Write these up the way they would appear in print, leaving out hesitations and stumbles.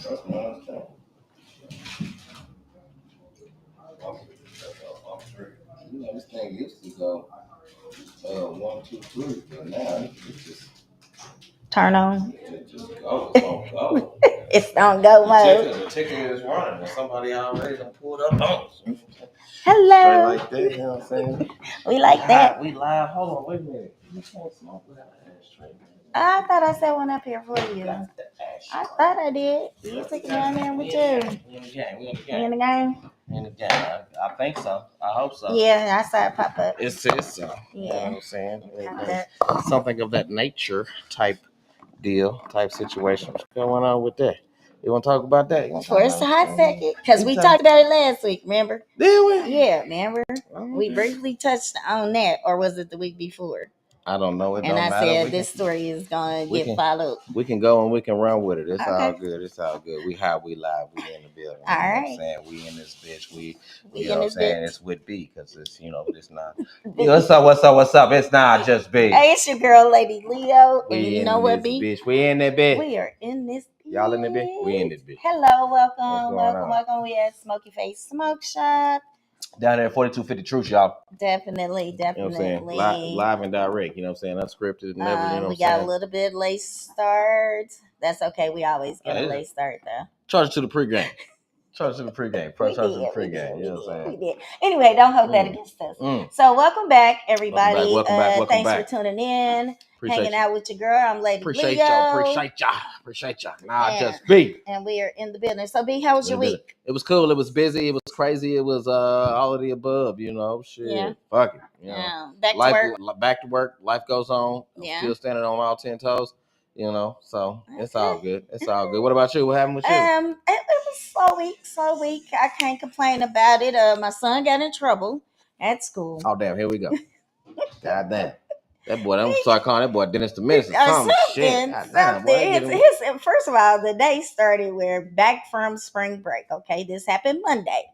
That's my thing. You know, this thing used to go 1, 2, 3, but now it's just Turn on. it just goes. It's on go. It's on go mode. The ticker is running, and somebody already done pulled up on us. Hello. Straight like that, you know what I'm saying? We like that. We live. Hold on, wait a minute. You can't smoke without an ashtray. I thought I set one up here for you. I thought I did. You took it down there with you. We in the game. We in the You game. in the game? In the game. I think so. I hope so. Yeah, I saw it pop up. It says so. Yeah. You know what I'm saying? Okay. Something of that nature type deal, type situation. What's going on with that? You want to talk about that? First, a hot second, because we talked about it last week. Remember? Did we? Yeah, remember? We briefly touched on that, or was it the week before? I don't know. It and don't I matter. said this story is gonna get followed. We can go and we can run with it. It's Okay. all good. It's all good. We high, we live, we in the building. All you know right. what I'm saying? We in this bitch. We in know what I'm this saying? bitch. It's with B because it's it's not. What's up? It's not just B. Hey, it's your girl, Lady Leo, and We you in know what, this B? bitch. We in that bitch. We are in this. Y'all in that bitch? We in this bitch. Hello, What's going welcome. We at Smoky Face Smoke Shop. Down there at 4250 Truth, y'all. Definitely. You know what I'm saying? Live and direct, you know what I'm saying? Unscripted, never, you know what I'm saying? We got a little bit late start. That's okay. We always get a late start, though. Charge it to the pregame. Charge it to the pregame. Charge it to the pregame. You know what I'm saying? We did. Anyway, don't hold that against us. So welcome back, everybody. Welcome back. Thanks for tuning in. Hanging out with your girl. I'm Lady Leo. Appreciate y'all. Nah, just B. And we are in the business. So B, how was your week? It was cool. It was busy. It was crazy. It was all of the above, you know. Shit. Yeah. Fuck it. You know. Back to work. Life goes on. I'm still standing on all 10 toes. You know, so it's all good. It's all good. What about you? What happened with you? It was slow week. I can't complain about it. My son got in trouble at school. Oh damn, here we go. God damn. That boy, I'm gonna start calling that boy Dennis the Menace or something. Shit. First of all, the day started. We're back from spring break. Okay, this happened Monday.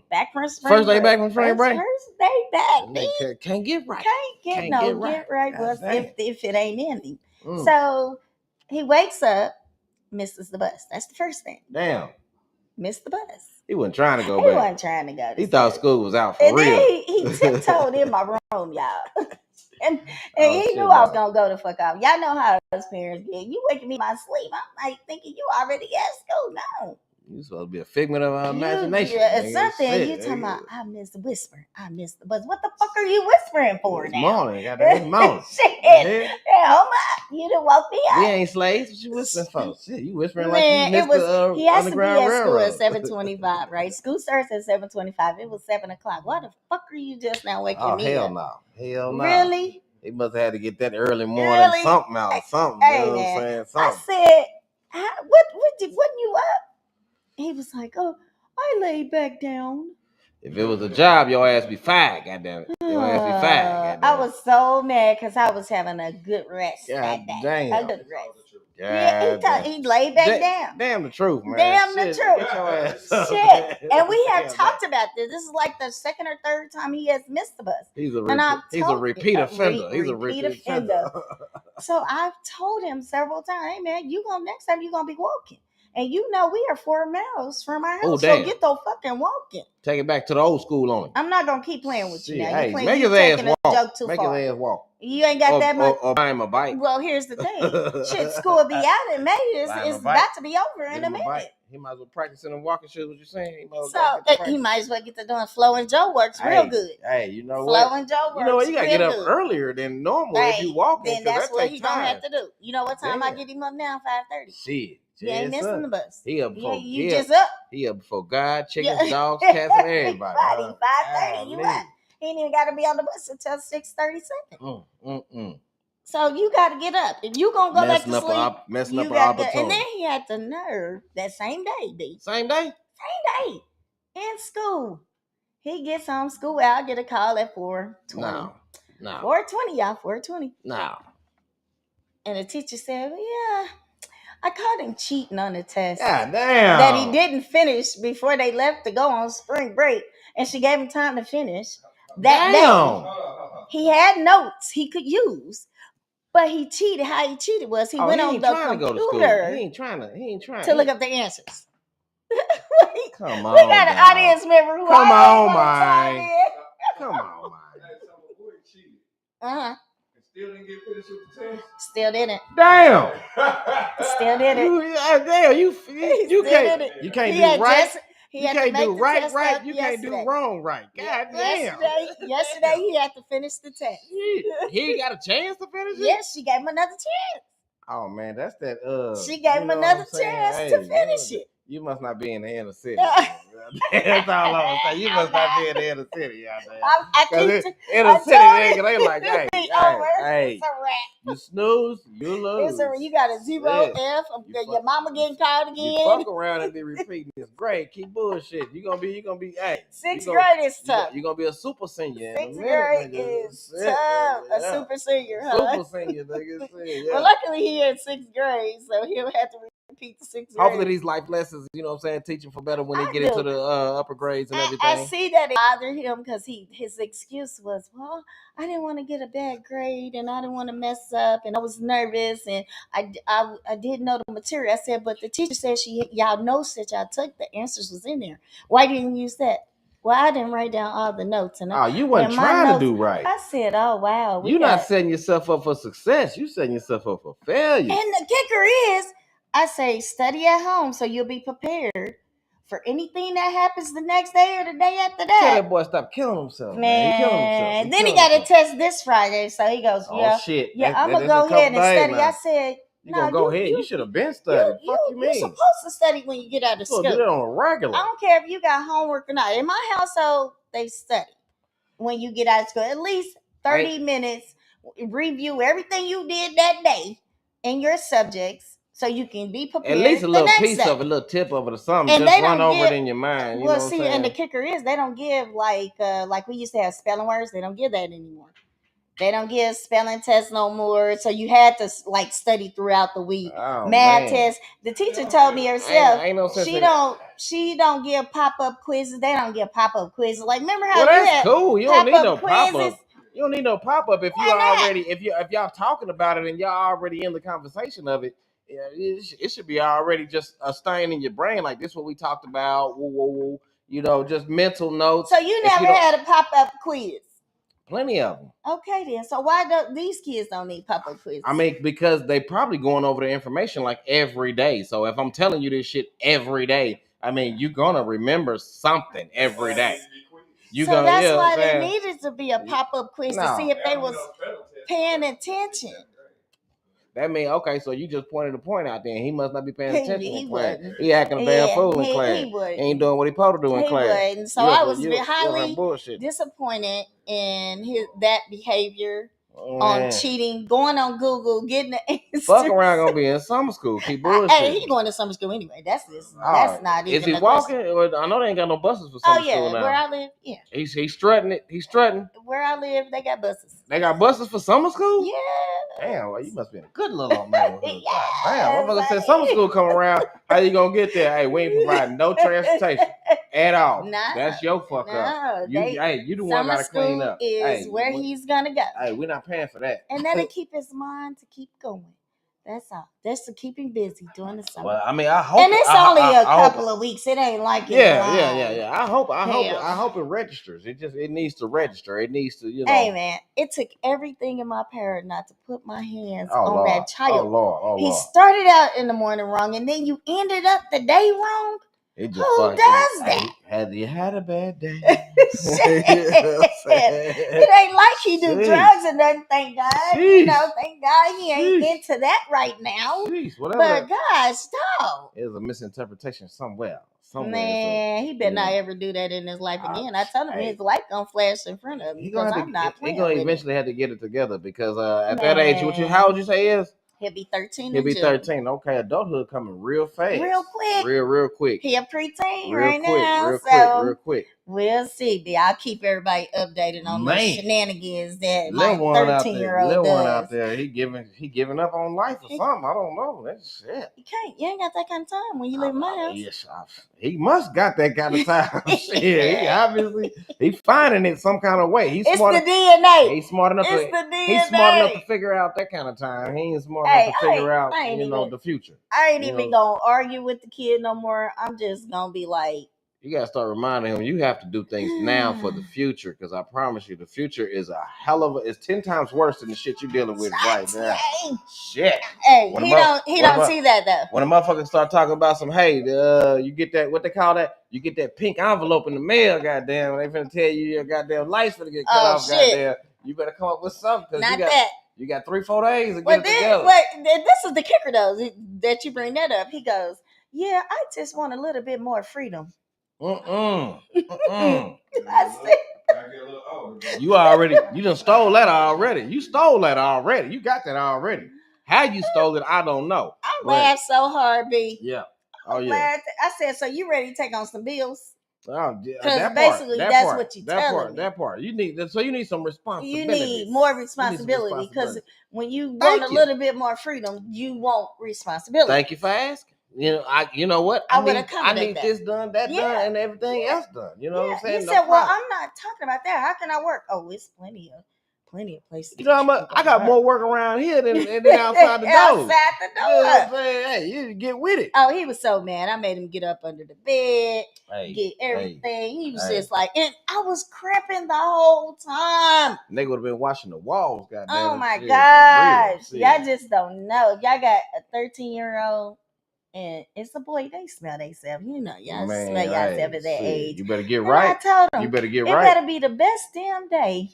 Back from spring break. First day back from spring break. First day back. Can't get right. Can't get right. If it ain't ending. So he wakes up, misses the bus. That's the first thing. Damn. Missed the bus. He wasn't trying to go back. He wasn't trying to go. He thought school was out for real. Then he tiptoed in my room, y'all. And he knew I was going to go the fuck off. Y'all know how us parents get. You waking me in my sleep. I'm like thinking you already at school. No. You supposed to be a figment of our imagination. Something you talking about, I missed the whisper. I missed the buzz. What the fuck are you whispering for now? Morning. Goddamn morning. Shit. Yeah, you done woke me up. We ain't slaves. What you whispering for? Shit, you whispering like you missed the he has Underground to be at Railroad. school at 7:25, right? School starts at 7:25. It was 7 o'clock. Why the fuck are you just now waking me up? Hell no. Hell no. Really? He must have had to get that early morning something out. Something. Hey, you know what I'm saying? Something. I said, wasn't you up? He was like, oh, I laid back down. If it was a job, your ass be fired, goddammit. Your ass be fired, goddammit. I was so mad because I was having a good rest that day. Damn. A good rest. He laid back down. Damn the truth, man. Damn the truth. Shit. And we have talked about this. This is like the second or third time he has missed the bus. He's a repeat offender. He's a repeat offender. So I've told him several times, hey man, next time you're gonna be walking. And you know we are 4 miles from our house, so get the fucking walking. Take it back to the old school on him. I'm not gonna keep playing with you now. Hey, make his ass walk. Make his ass walk. You ain't got that much. Or buy him a bike. Well, here's the thing. Shit, school will be out in May. It's about to be over in a minute. He might as well practice in the walking shoes. What you saying? He might as well get to doing Flo and Joe works real good. Hey, you know what? Flo and Joe works. You know what? You gotta get up earlier than normal if you walking. Then that's what he's gonna have to do. You know what time I get him up now? 5:30. Shit. He ain't missing the bus. He up before you just up. He up before God, chickens, dogs, cats, and everybody. 5:30. You up? He ain't even got to be on the bus until 6:37. So you got to get up. If you gonna go back to sleep, messing up an opportunity. And then he had the nerve that same day, B. Same day in school. He gets home school out, get a call at 4:20. No. 4:20, y'all. 4:20. No. And the teacher said, well, yeah. I caught him cheating on the test. God damn. That he didn't finish before they left to go on spring break. And she gave him time to finish. That day, he had notes he could use. But he cheated. How he cheated was he went on the computer. He ain't trying to look up the answers. Come on, we got an audience member who Come on, man. Come on, man. Still didn't get finished with the test. Still didn't. Damn. Still didn't. Damn, you can't You can't do right. You can't do right. You yesterday. can't do wrong right. God damn. Yesterday he had to finish the test. He got a chance to finish it? Yes, she gave him another chance. Oh man, that's that. She gave him another chance to finish it. You must not be in the inner city. That's all I'm saying. You must not be in the inner city out there. Because inner city, they like, hey, you snooze, you lose. You got a 0 F. Your mama getting called again. You fuck around and be repeating this grade. Keep bullshit. You gonna be. Hey, sixth grade is tough. You gonna be a super senior. Sixth grade is tough. A super senior, huh? Super senior, nigga. Yeah. Well, luckily he in sixth grade, so he'll have to repeat the sixth grade. Hopefully these life lessons, you know what I'm saying, teach him for better when they get into the upper grades and everything. I see that it bothered him because his excuse was, well, I didn't want to get a bad grade and I didn't want to mess up and I was nervous and I didn't know the material. I said, but the teacher said y'all notes that y'all took, the answers was in there. Why didn't you use that? Well, I didn't write down all the notes. And you weren't trying to do right. I said, oh, wow. You're not setting yourself up for success. You're setting yourself up for failure. And the kicker is, I say, study at home so you'll be prepared for anything that happens the next day or the day after that. Tell that boy stop killing himself, man. He killing himself. Then he got a test this Friday, so he goes, oh, shit. I'm going to go ahead and study. I said, you gonna go ahead. You should have been studying. Fuck you mean? You're supposed to study when you get out of school. Do that on a regular. I don't care if you got homework or not. In my household, they study when you get out of school. At least 30 minutes. Review everything you did that day in your subjects so you can be prepared. At least a little piece of it, a little tip of it or something. And just run over it in your mind. You know what I'm saying? And the kicker is they don't give like we used to have spelling words. They don't give that anymore. They don't give spelling tests no more. So you had to like study throughout the week. Math tests. The teacher told me herself. She don't give pop-up quizzes. They don't give pop-up quizzes. Like remember how that's cool. You don't need no pop-up. You don't need no pop-up if you already if y'all talking about it and y'all already in the conversation of it. It should be already just a stain in your brain. Like this is what we talked about. Woo, you know, just mental notes. So you never had a pop-up quiz? Plenty of them. Okay then. So why do these kids don't need pop-up quizzes? I mean, because they probably going over the information like every day. So if I'm telling you this shit every day, I mean you're gonna remember something every day. That's why there needed to be a pop-up quiz to see if they was paying attention. That means okay, so you just pointed a point out there. He must not be paying attention in class. He acting a damn fool in class. He ain't doing what he supposed to do in class. Wouldn't. So I was highly disappointed in that behavior on cheating, going on Google, getting the answers. Fuck around gonna be in summer school. Keep bullshit. Hey, he going to summer school anyway. That's not even. Is he walking? I know they ain't got no buses for summer school now. Where I live, yeah. He's strutting it. He's strutting. Where I live, they got buses. They got buses for summer school? Yeah. Damn, well, you must be in a good little old man. Damn, my mother said summer school come around. How you gonna get there? Hey, we ain't providing no transportation at all. Nah, that's your fuck up. You the one gotta clean up. Is where he's gonna go. Hey, we're not paying for that. And that'll keep his mind to keep going. That's all. That's to keep him busy during the summer. Well, I mean, I hope. And it's only a couple of weeks. It ain't like yeah. I hope it registers. It needs to register. It needs to, Hey man, it took everything in my power not to put my hands on that child. Oh Lord. He started out in the morning wrong, and then you ended up the day wrong. Who does that? Have you had a bad day? It ain't like he do drugs and nothing, thank God. Sheesh. Thank God he ain't into that right now. But gosh, dog. There's a misinterpretation somewhere. Man, he better not ever do that in his life again. I told him his life gonna flash in front of him because I'm not playing. He's gonna eventually have to get it together because at that age, how old you say he is? He'll be 13. He'll be 13. Okay, adulthood coming real fast. Real quick. Real quick. He a preteen now. Real quick. We'll see. But I'll keep everybody updated on the shenanigans that my 13-year-old does. Little one out there, he giving up on life or something. I don't know. That's shit. You ain't got that kind of time when you live in my house. Yes, he must got that kind of time. Shit, he obviously finding it some kind of way. It's the DNA. He's smart enough. He's smart enough to figure out that kind of time. He ain't smart enough to figure out the future. I ain't even gonna argue with the kid no more. I'm just gonna be like, You gotta start reminding him you have to do things now for the future, because I promise you, the future is a hell of it's 10 times worse than the shit you're dealing with right now. Shit. Hey, he don't see that though. When a motherfucker start talking about some, hey, you get that, what they call that? You get that pink envelope in the mail, goddamn. They finna tell you your goddamn lights finna get cut off, goddamn. You better come up with something. Not that. You got 3-4 days to get it together. This is the kicker though, that you bring that up. He goes, yeah, I just want a little bit more freedom. I said, you done stole that already. You stole that already. You got that already. How you stole it, I don't know. I laughed so hard, B. Yeah. Oh yeah. I said, so you ready to take on some bills? Because basically that's what you telling me. That part. You need some responsibility. You need more responsibility, because when you want a little bit more freedom, you want responsibility. Thank you for asking. You know what? I need this done, that done, and everything else done. You know what I'm saying? He said, well, I'm not talking about that. How can I work? Oh, it's plenty of places. You know how much I got more work around here than outside the door. Outside the door. You know what I'm saying? Hey, you get with it. Oh, he was so mad. I made him get up under the bed, get everything. He was just like, and I was cramping the whole time. They would have been watching the walls, goddamn. Oh my gosh. Y'all just don't know. Y'all got a 13-year-old and it's a boy. They smell themselves. You know, y'all smell yourself at that age. You better get right. I told him, you better get right. It better be the best damn day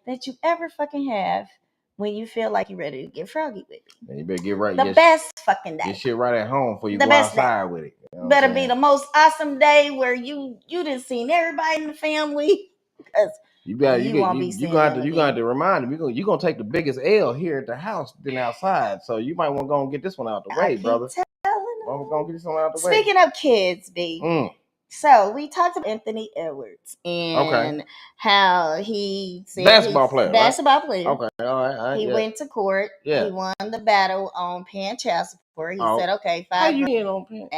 that you ever fucking have when you feel like you're ready to get froggy with it. And you better get right. The best fucking day. Get shit right at home before you go outside with it. You know better be the most awesome day where you done seen everybody in the family. Because you gonna have to remind them you're gonna take the biggest L here at the house than outside. So you might want to go and get this one out the way, brother. I'm gonna get this one out the way. Speaking of kids, B. So we talked about Anthony Edwards and how he said basketball player. Okay, all right. He went to court. Yeah. He won the battle on paying child support. He said, "Okay, $5." How you in on paying?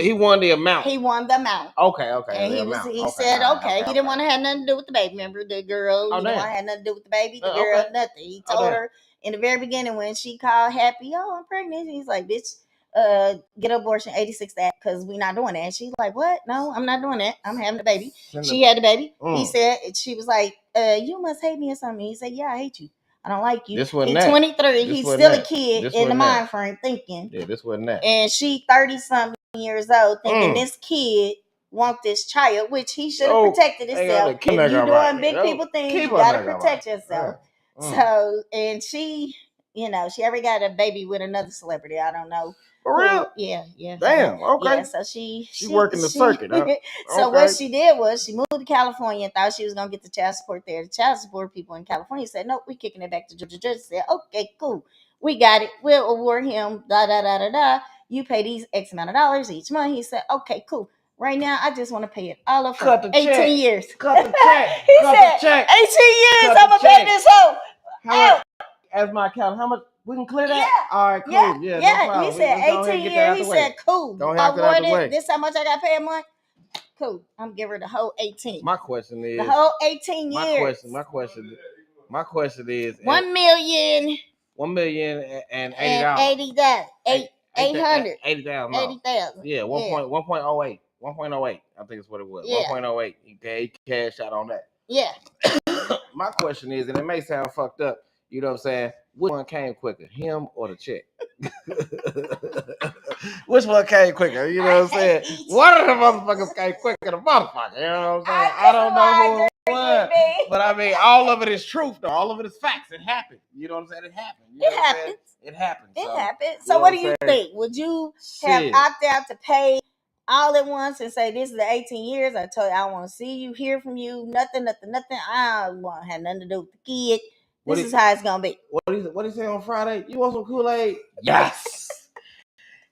He won the amount. He won the amount. Okay. And he said, "Okay." He didn't want to have nothing to do with the baby. Remember the girl? He didn't want to have nothing to do with the baby. The girl, nothing. He told her in the very beginning when she called Happy, "Oh, I'm pregnant." He's like, "Bitch. Get an abortion 86 that because we're not doing that." And she's like, "What? No, I'm not doing that. I'm having the baby." She had the baby. He said, she was like, "You must hate me or something." He said, "Yeah, I hate you. I don't like you." He's 23. He's still a kid in the mind frame thinking. Yeah, this wasn't that. And she 30-something years old thinking this kid want this child, which he should have protected himself. If you're doing big people things, you gotta protect yourself. So, and she, she already got a baby with another celebrity. I don't know. For real? Yeah. Damn. Okay. Yeah, so she working the circuit. Huh? So what she did was she moved to California and thought she was gonna get the child support there. The child support people in California said, "Nope, we're kicking it back to Georgia." Judge said, "Okay, cool, we got it. We'll award him You pay these X amount of dollars each month." He said, "Okay, cool. Right now, I just want to pay it all up for 18 years." Cut the check. He said, 18 years. I'm gonna pay this hoe. As my account, how much? We can clear that? Yeah. All right, cool. Yeah. No problem. He said 18 years. He said, "Cool. This how much I got to pay a month? Cool. I'm giving her the whole 18." My question is the whole 18 years. My question is $1 million. $1,080,000. And 800. 80,000. Yeah, 1.08. 1.08. I think it's what it was. Yeah. 1.08. He cashed out on that. Yeah. My question is, and it may sound fucked up, you know what I'm saying? Which one came quicker, him or the check? Which one came quicker? You know what I'm saying? One of the motherfuckers came quicker than the motherfucker. You know what I'm saying? I don't know who it was. But I mean, all of it is truth, though. All of it is facts. It happened. You know what I'm saying? It happened. It happened. So what do you think? Would you have opted out to pay all at once and say, "This is the 18 years. I told you I want to see you, hear from you. Nothing. I don't want to have nothing to do with the kid. This is how it's gonna be." What did he say on Friday? You want some Kool-Aid? Yes.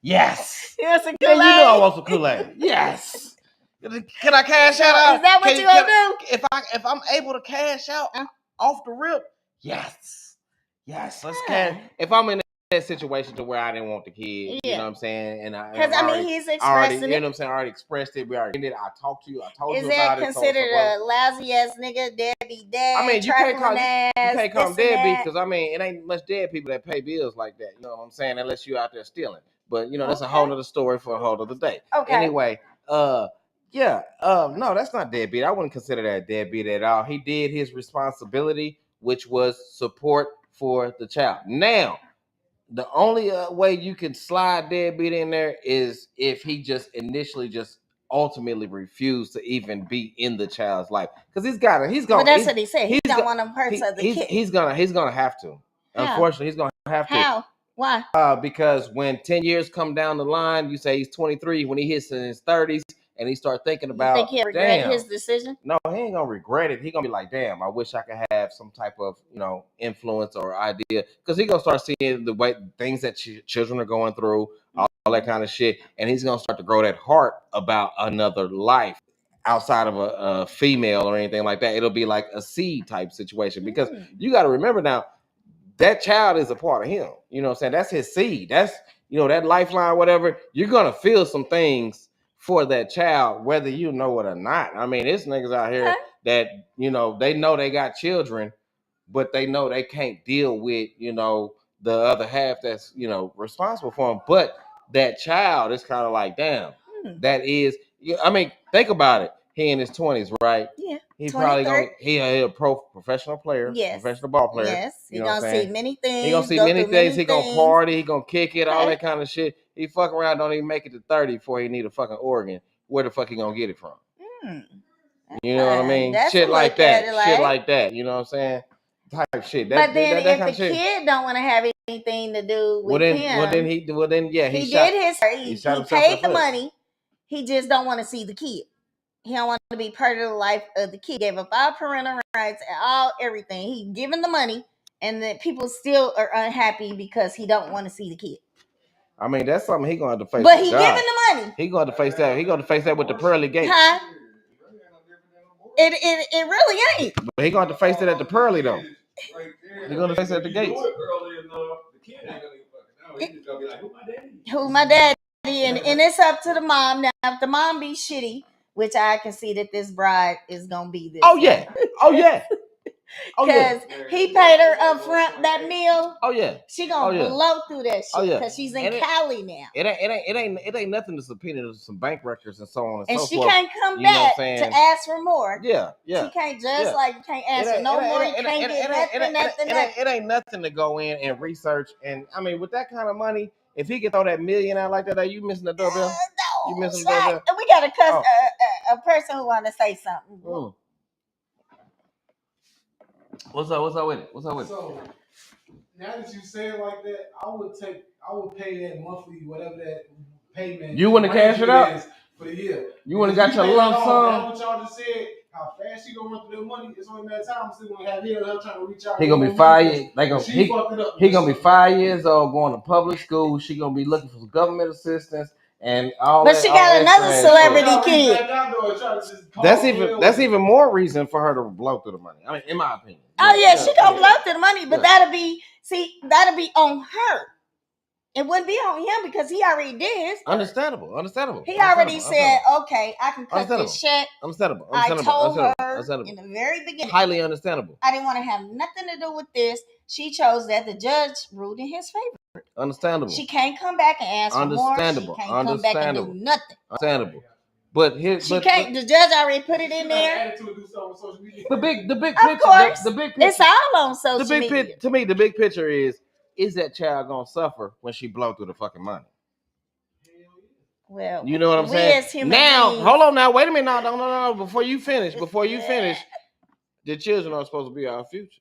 Yes. You want some Kool-Aid? Yeah, you know I want some Kool-Aid. Yes. Can I cash out? Is that what you gonna do? If I'm able to cash out off the rip? Yes. Let's cash. If I'm in that situation to where I didn't want the kid, you know what I'm saying, and he's expressing it. You know what I'm saying? I already expressed it. We already did it. I talked to you. I told you about it. Is that considered a lousy ass nigga, deadbeat dad? I mean, you can't call him deadbeat because I mean, it ain't much dead people that pay bills like that. You know what I'm saying? Unless you out there stealing. But that's a whole other story for a whole other day. Okay. Anyway, Yeah, no, that's not deadbeat. I wouldn't consider that deadbeat at all. He did his responsibility, which was support for the child. Now, the only way you can slide deadbeat in there is if he just initially just ultimately refused to even be in the child's life, because he's But gonna that's what he said. He don't want them hurts he, of the kid. he's gonna have to. How? Unfortunately, he's gonna have to. How? Why? Because when 10 years come down the line, you say he's 23, when he hits in his 30s and he start thinking about, you think he'll regret his decision? No, he ain't gonna regret it. He gonna be like, damn, I wish I could have some type of, influence or idea, because he gonna start seeing the way things that children are going through, all that kind of shit, and he's gonna start to grow that heart about another life outside of a female or anything like that. It'll be like a seed type situation, because you got to remember now, that child is a part of him. You know what I'm saying? That's his seed. That's, that lifeline, whatever. You're gonna feel some things for that child, whether you know it or not. I mean, there's niggas out here that, they know they got children, but they know they can't deal with, the other half that's, responsible for them. But that child is kind of like, damn, that is, I mean, think about it. He in his 20s, right? Yeah. He probably gonna he a professional player, professional ball player. Yes. He gonna see many things. He gonna see many things. He gonna party. He gonna kick it. All that kind of shit. He fuck around, don't even make it to 30 before he need a fucking organ. Where the fuck he gonna get it from? You know what I mean? Shit like that. Shit like that. You know what I'm saying? Type shit. But then if the kid don't want to have anything to do with him, he did his part. He paid the money. He just don't want to see the kid. He don't want to be part of the life of the kid. He gave up all parental rights and everything. He giving the money, and then people still are unhappy because he don't want to see the kid. I mean, that's something he gonna have to face. But he giving the money. He gonna have to face that. He gonna have to face that with the pearly gates. Huh? It really ain't. But he gonna have to face it at the pearly though. He's gonna face it at the gates. Who's my daddy? And it's up to the mom. Now, if the mom be shitty, which I can see that this bride is gonna be this. Oh yeah. Oh yeah. Because he paid her up front that meal. Oh yeah. She gonna blow through that shit because she's in Cali now. It ain't nothing to subpoena some bank records and so on and so forth. And she can't come back to ask for more. Yeah. She can't can't ask for no more. You can't get nothing. It ain't nothing to go in and research. And I mean, with that kind of money, if he can throw that $1 million out like that, are you missing the doorbell? No, you missing the doorbell? We got to cuss a person who want to say something. What's up with it? So now that you say it like that, I would pay that monthly, whatever that payment. You want to cash it out for the year? You want to got your lump sum? What y'all just said? How fast she gonna run through that money? It's only a matter of time. I'm still gonna have her trying to reach out. He gonna be 5 years. He gonna be 5 years old, going to public school. She gonna be looking for government assistance and all. But she got another celebrity kid. That's even more reason for her to blow through the money. I mean, in my opinion. Oh yeah, she gonna blow through the money, but that'll be on her. It wouldn't be on him because he already did his part. Understandable. He already said, okay, I can cut this check. Understandable. I told her in the very beginning. Highly understandable. I didn't want to have nothing to do with this. She chose that. The judge ruled in his favor. Understandable. She can't come back and ask for more. She can't come back and do nothing. Understandable. But the judge already put it in there. The big picture. Of course, the big picture. It's all on social media. To me, the big picture is that child gonna suffer when she blow through the fucking money? Well, you know what I'm saying? Now, hold on. Now, wait a minute. No. Before you finish, the children are supposed to be our future,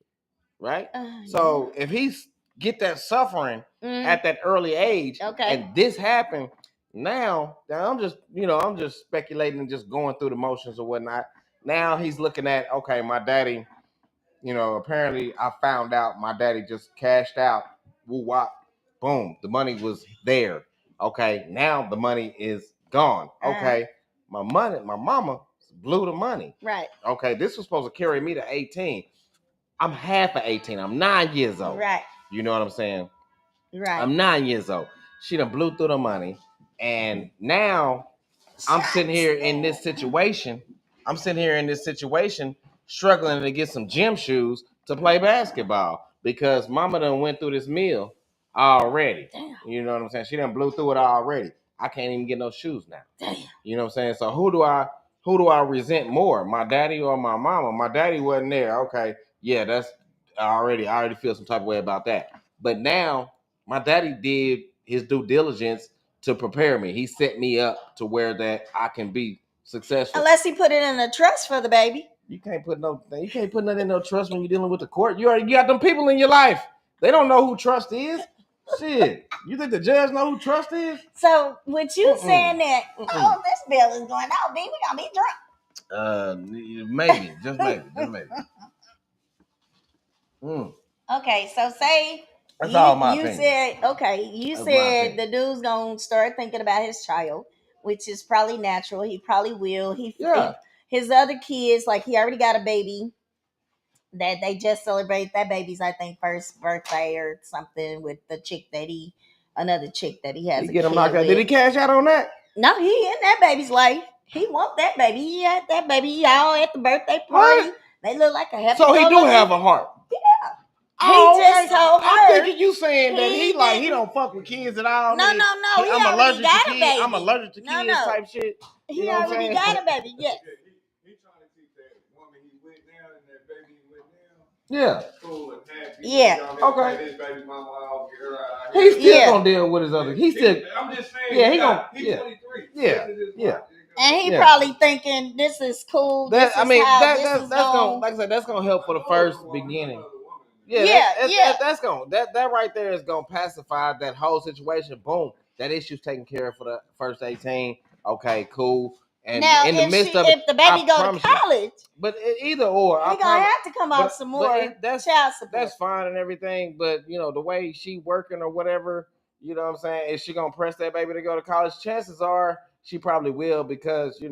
right? So if he's get that suffering at that early age, and this happened, now I'm just speculating and just going through the motions or whatnot. Now he's looking at, okay, my daddy, apparently I found out my daddy just cashed out. Woo wop, boom, the money was there. Okay, now the money is gone. Okay, my mama blew the money. Right. Okay, this was supposed to carry me to 18. I'm half of 18. I'm 9 years old. Right. You know what I'm saying? Right. I'm 9 years old. She done blew through the money, and now I'm sitting here in this situation. Struggling to get some gym shoes to play basketball because mama done went through this meal already. Damn. You know what I'm saying? She done blew through it already. I can't even get no shoes now. Damn. You know what I'm saying? So who do I resent more, my daddy or my mama? My daddy wasn't there. Okay, yeah, that's I already feel some type of way about that. But now my daddy did his due diligence to prepare me. He set me up to where that I can be successful. Unless he put it in a trust for the baby. You can't put nothing in no trust when you're dealing with the court. You got them people in your life. They don't know who trust is. Shit. You think the judge know who trust is? So with you saying that, oh, this bill is going out, B, we gonna be drunk. Maybe. Just maybe. Okay, so say that's all my you opinion. said, okay, you that's said the dude's gonna start thinking about his child, which is probably natural. He probably will. His other kids, like he already got a baby that they just celebrate that baby's, I think, first birthday or something with the another chick that he has. He get him knocked out. Did he cash out on that? No, he in that baby's life. He want that baby. He had that baby. He all at the birthday party. What? They look like a happy. So he do have a heart. Yeah. He just told her. I'm thinking you saying that he don't fuck with kids at all. No. I'm allergic to kids. I'm allergic to kids type shit. He already got a baby. Yes. He trying to keep that woman he with now and that baby he with now. Yeah. Cool and happy. Yeah. Okay. This baby mama, I'll get her out. He's still gonna deal with his other. I'm just saying. Yeah. He's 23. Yeah. And he probably thinking this is cool. That's gonna like I said, that's gonna help for the first beginning. That's gonna that right there is gonna pacify that whole situation. Boom, that issue's taken care of for the first 18. Okay, cool. And now, in the midst of if the baby go to college, but either or, he gonna have to come off some more child support. That's fine and everything, but the way she working or whatever, you know what I'm saying? Is she gonna press that baby to go to college? Chances are she probably will because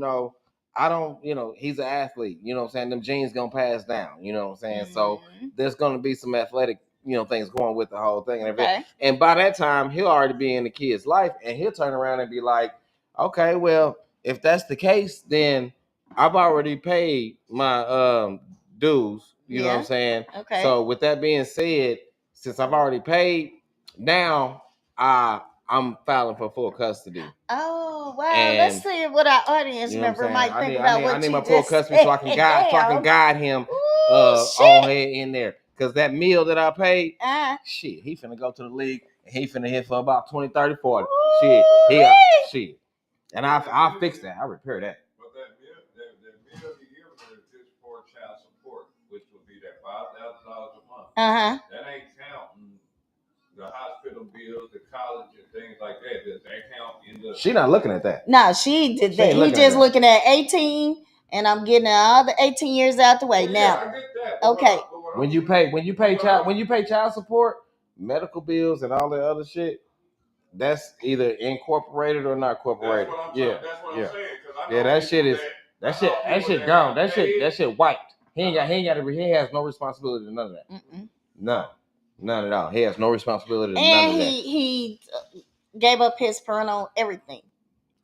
I don't, he's an athlete. You know what I'm saying? Them genes gonna pass down. You know what I'm saying? Mm-hmm. So there's gonna be some athletic, things going with the whole thing and everything. Okay. And by that time, he'll already be in the kid's life, and he'll turn around and be like, okay, well, if that's the case, then I've already paid my dues. You know what I'm saying? Okay. So with that being said, since I've already paid, now I'm filing for full custody. Oh wow! And let's see what our audience member might think about what you just said. I need my full custody so I can guide him on in there. Because that meal that I paid, shit, he finna go to the league and he finna hit for about 20, 30, 40. Shit. And I'll fix that. I'll repair that. But that meal he given her is for child support, which would be that $5,000 a month. That ain't counting the hospital bills, the college, and things like that. Does that count in the? She not looking at that. No, she did that. He just looking at 18, and I'm getting all the 18 years out the way. Now, I get that. Okay. When you pay child support, medical bills, and all that other shit, that's either incorporated or not incorporated. That's what I'm saying. Yeah, that shit gone. That shit wiped. He has no responsibility to none of that. No, none at all. He has no responsibility to none of that. And he gave up his parental everything.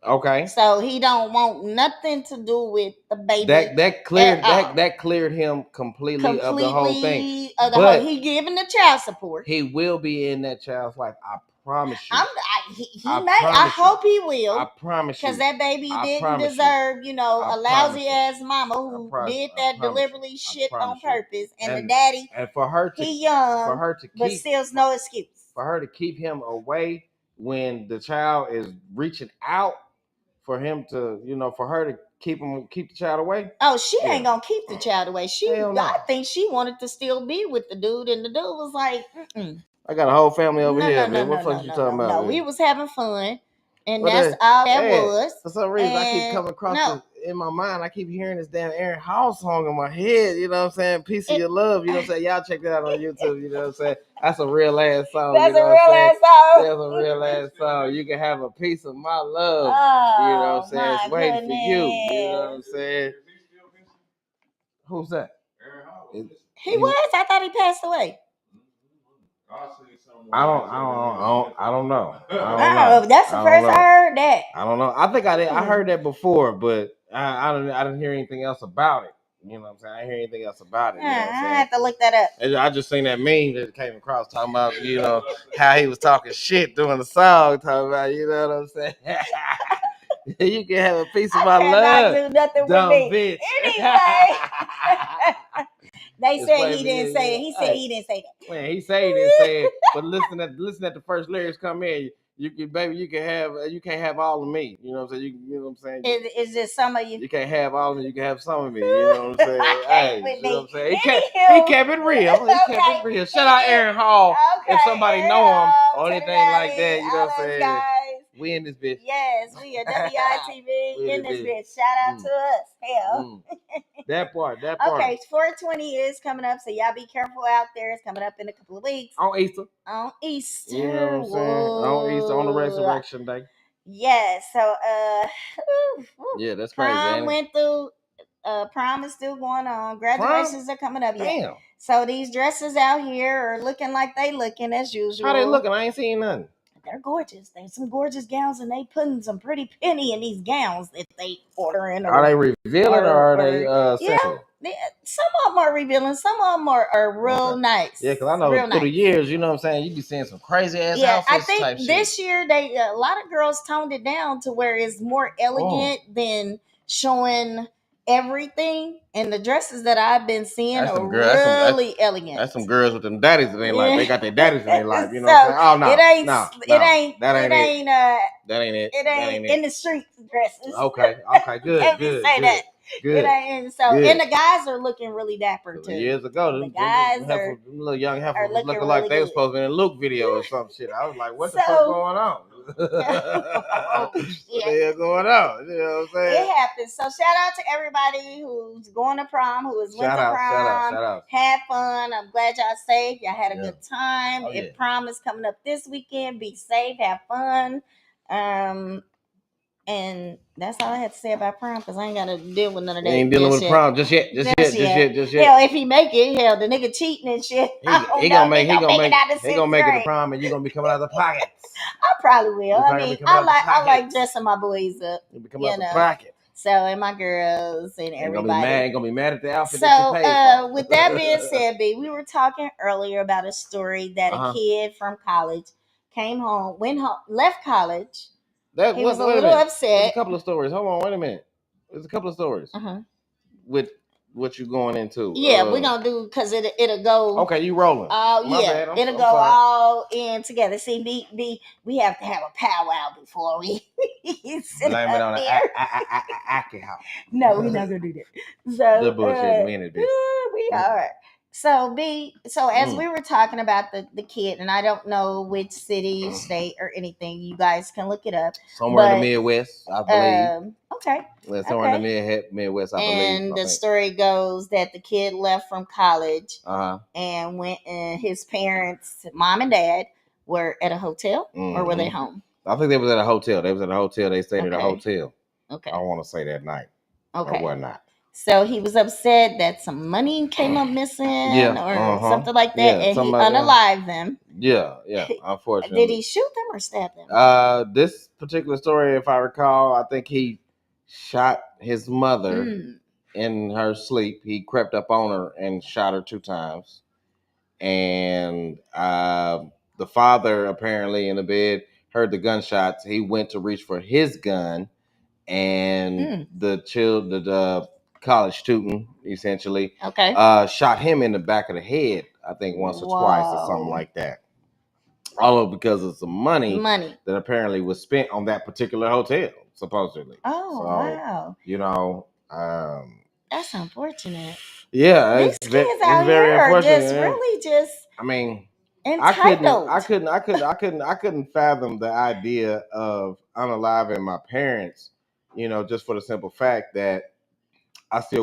Okay. So he don't want nothing to do with the baby. That cleared him completely of the whole thing. He giving the child support. He will be in that child's life. I promise you. I hope he will. I promise you. Because that baby didn't deserve, a lousy ass mama who did that deliberately shit on purpose. And the daddy, and for her to, he young, but still no excuse. For her to keep him away when the child is reaching out for him to, for her to keep the child away. Oh, she ain't gonna keep the child away. I think she wanted to still be with the dude, and the dude was like, I got a whole family over here, man. What the fuck you talking about? No, we was having fun, and that's all that was. For some reason, I keep coming across in my mind. I keep hearing this damn Aaron Hall song in my head. You know what I'm saying? Piece of Your Love. You know what I'm saying? Y'all check that out on YouTube. You know what I'm saying? That's a real ass song. That's a real ass song. You can have a piece of my love. You know what I'm saying? It's waiting for you. You know what I'm saying? Who's that? Aaron Hall. He was. I thought he passed away. I don't know. That's the first I heard that. I don't know. I think I heard that before, but I didn't hear anything else about it. You know what I'm saying? I didn't hear anything else about it. You know what I'm saying? I have to look that up. I just seen that meme that came across talking about, how he was talking shit during the song, talking about, you know what I'm saying? You can have a piece of my love. Do nothing dumb with me. Bitch. Anyway. They It's said funny, he didn't say it. He said he didn't say that. Man, he said he didn't say it, but listen at the first lyrics come in. You can't have all of me. You know what I'm saying? You know what I'm saying? Is just some of you? You can't have all of me. You can have some of me. You know what I'm saying? Hey, you know what I'm saying? He kept it real. He kept it real. Shout out Aaron Hall. If somebody know him or anything like that, you know what I'm saying? Guys. We in this bitch. Yes, we are W.I.T.B. in this bitch. Shout out to us. Hell. That part. Okay, 420 is coming up, so y'all be careful out there. It's coming up in a couple of weeks. On Easter. You know what I'm saying? On Easter, on the Resurrection Day. Yes. So yeah, that's crazy. Prom went through. Prom is still going on. Graduations are coming up. Damn. Yeah. So these dresses out here are looking like they looking as usual. How they looking? I ain't seen nothing. They're gorgeous. There's some gorgeous gowns, and they putting some pretty penny in these gowns that they ordering. Are they revealing or are they sensual? Yeah, some of them are revealing. Some of them are real nice. Yeah, because I know through the years, you know what I'm saying, you be seeing some crazy ass outfits. I think this year a lot of girls toned it down to where it's more elegant than showing everything, and the dresses that I've been seeing are really elegant. That's some girls with them daddies in their life. They got their daddies in their life. You know what I'm saying? Oh no, that ain't it. It ain't in the street dresses. Okay, good. Say that. Good. It ain't so. Good. And the guys are looking really dapper too. Years ago, the guys are little young heifers looking really like they were supposed to be in a Luke video or some shit. I was like, what the fuck going on? What the hell going on? You know what I'm saying? It happens. So shout out to everybody who's going to prom, who has went to prom. Shout out. Had fun. I'm glad y'all safe. Y'all had a good time. If prom is coming up this weekend, be safe, have fun. And that's all I had to say about prom, because I ain't got to deal with none of that. Ain't dealing with prom just yet. Hell, if he make it, hell, the nigga cheating and shit. He gonna make it to prom, and you gonna be coming out of the pockets. I probably will. I mean, I like dressing my boys up. You be coming out the pocket. So, and my girls and everybody. Ain't gonna be mad at the outfit that you paid for. With that being said, B, we were talking earlier about a story that a kid from college came home, left college. He was a little upset. There's a couple of stories. Hold on, wait a minute. There's a couple of stories with what you going into. Yeah, we're gonna do, because it'll go. Okay, you rolling? Yeah, it'll go all in together. See, we have to have a powwow before we sit blame it on there. alcohol. No, we're not gonna do that. So the bullshit minute. We are. So as we were talking about the kid, and I don't know which city, state, or anything, you guys can look it up. Somewhere in the Midwest, I believe. Okay. Somewhere in the Midwest, I believe. And the story goes that the kid left from college and went, and his parents, mom and dad, were at a hotel, or were they home? I think they was at a hotel. They stayed at a hotel. Okay. I want to say that night. Okay. Or whatnot. So he was upset that some money came up missing, or something like that, and he unalived them. Yeah, unfortunately. Did he shoot them or stab them? This particular story, if I recall, I think he shot his mother in her sleep. He crept up on her and shot her 2 times. And the father, apparently in the bed, heard the gunshots. He went to reach for his gun, and the college student, essentially, shot him in the back of the head, I think once or twice or something like that. All because of some money that apparently was spent on that particular hotel, supposedly. Wow. You know, that's unfortunate. Yeah, these kids out here are just I mean, entitled. I couldn't fathom the idea of unaliving my parents, just for the simple fact that it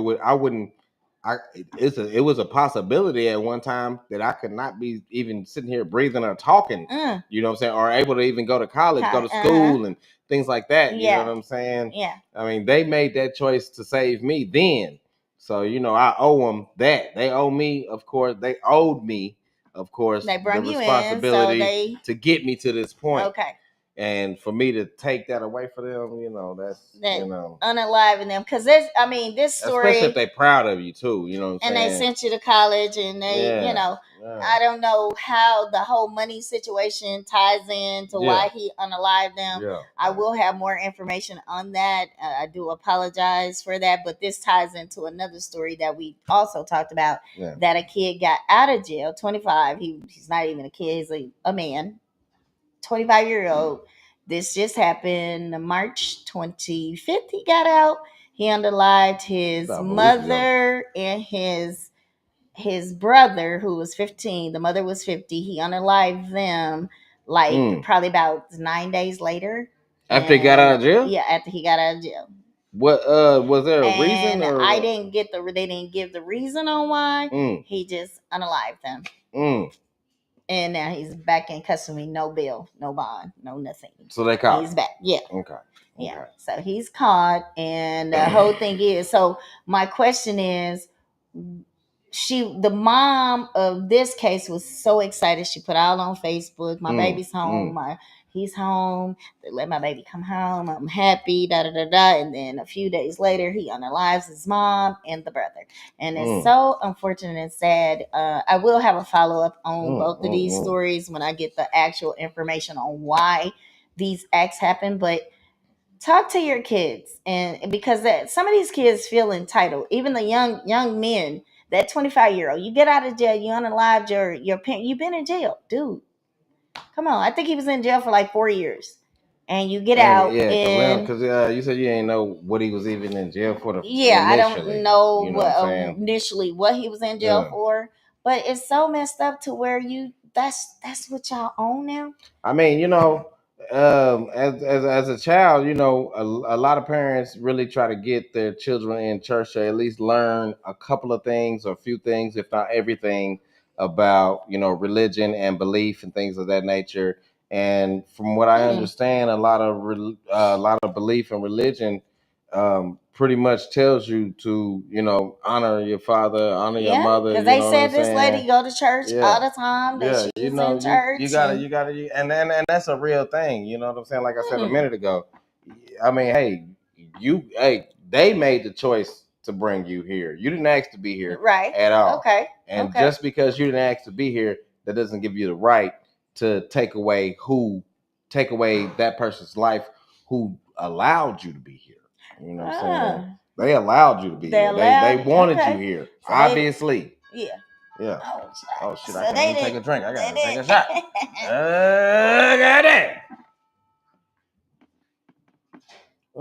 was a possibility at one time that I could not be even sitting here breathing or talking, you know what I'm saying, or able to even go to college, go to school and things like that. You know what I'm saying? Yeah. I mean, they made that choice to save me then. So, I owe them that. They owe me, of course. They owed me, of course, they brought the responsibility you in, to get me to this point. Okay. And for me to take that away for them, that's unaliving them, because this story, especially if they're proud of you too, you know what I'm saying? And they sent you to college, and they, I don't know how the whole money situation ties in to why he unalived them. I will have more information on that. I do apologize for that, but this ties into another story that we also talked about. That a kid got out of jail, 25. He's not even a kid; he's a man, 25-year-old. This just happened March 25th. He got out. He unalived his mother and his brother, who was 15. The mother was 50. He unalived them probably about 9 days later. After he got out of jail? Yeah, after he got out of jail. What was there a reason? Or I didn't get they didn't give the reason on why. He just unalived them. And now he's back in custody, no bail, no bond, no nothing. So they caught He's back. Yeah. Okay. Yeah. So he's caught, and the whole thing is. So my question is, the mom of this case was so excited. She put out on Facebook, "My baby's home. He's home. They let my baby come home. I'm happy." Da da da da. And then a few days later, he unalives his mom and the brother, and it's so unfortunate and sad. I will have a follow up on both of these stories when I get the actual information on why these acts happen, but. Talk to your kids, and because some of these kids feel entitled, even the young men. That 25-year-old, you get out of jail, you unalived your parent. You've been in jail, dude. Come on, I think he was in jail for like 4 years, and you get out. Yeah, because you said you didn't know what he was even in jail for. I don't know initially what he was in jail for, but it's so messed up to where that's what y'all own now. I mean, as a child, a lot of parents really try to get their children in church to at least learn a couple of things or a few things, if not everything, about religion and belief and things of that nature. And from what I understand, a lot of belief and religion pretty much tells you to honor your father, honor your mother. Because they said this lady go to church all the time. That she's in church. You gotta, and that's a real thing. You know what I'm saying? Like I said a minute ago. I mean, they made the choice to bring you here. You didn't ask to be here, right? At all. Okay. And just because you didn't ask to be here, that doesn't give you the right to take away that person's life who allowed you to be here. You know what I'm saying? They allowed you to be here. They wanted you here, so obviously. Yeah. Oh shit! I can't even take a drink. I gotta take a shot. Got it.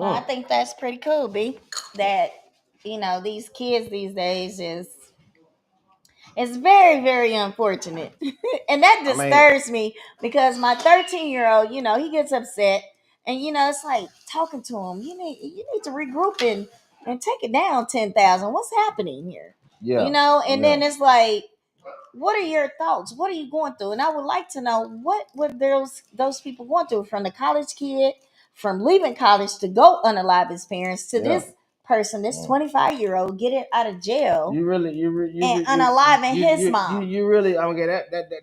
I think that's pretty cool, B. That these kids these days it's very, very unfortunate. And that disturbs me because my 13-year-old, he gets upset, and it's like talking to him. You need to regroup and take it down 10,000. What's happening here? Yeah. And then it's like, what are your thoughts? What are you going through? And I would like to know what those people going through, from the college kid, from leaving college to go unalive his parents, to this person, this 25-year-old, get it out of jail. You really and unaliving his mom. You really, I mean,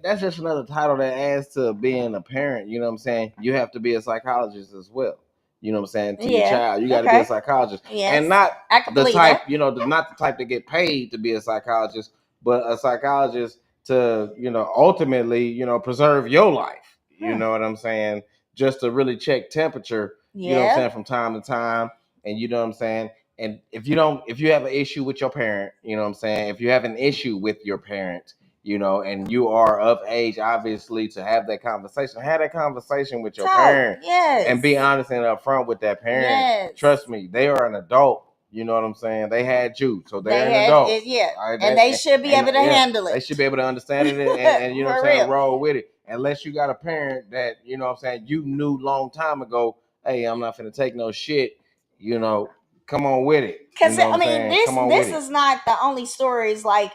that's just another title that adds to being a parent. You know what I'm saying? You have to be a psychologist as well. You know what I'm saying? To your child, you got to be a psychologist, and not the type, not the type to get paid to be a psychologist, but a psychologist to, ultimately, preserve your life. You know what I'm saying? Just to really check temperature. You know what I'm saying, from time to time, and you know what I'm saying. And if you have an issue with your parent, you know what I'm saying, if you have an issue with your parent, and you are of age, obviously, to have that conversation with your parent, and be honest and upfront with that parent. Trust me, they are an adult. You know what I'm saying? They had you, so they're an adult. Right? And they should be able to handle it. They should be able to understand it and you know what I'm saying, roll with it. Unless you got a parent that, you know what I'm saying, you knew long time ago, hey, I'm not finna take no shit, come on with it. Because this is not the only stories. Like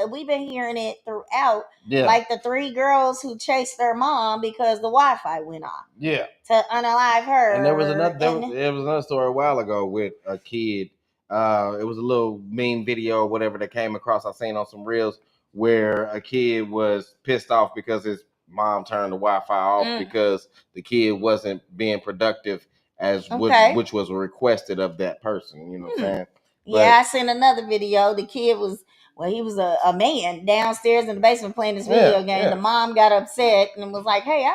we've been hearing it throughout. Yeah. Like the 3 girls who chased their mom because the Wi-Fi went off. Yeah. To unalive her. And there was another story a while ago with a kid. It was a little meme video or whatever that came across. I seen on some reels where a kid was pissed off because his mom turned the Wi-Fi off because the kid wasn't being productive as which was requested of that person. You know what I'm saying? Yeah, I seen another video. The kid was, he was a man downstairs in the basement playing this video game. The mom got upset and was like, hey,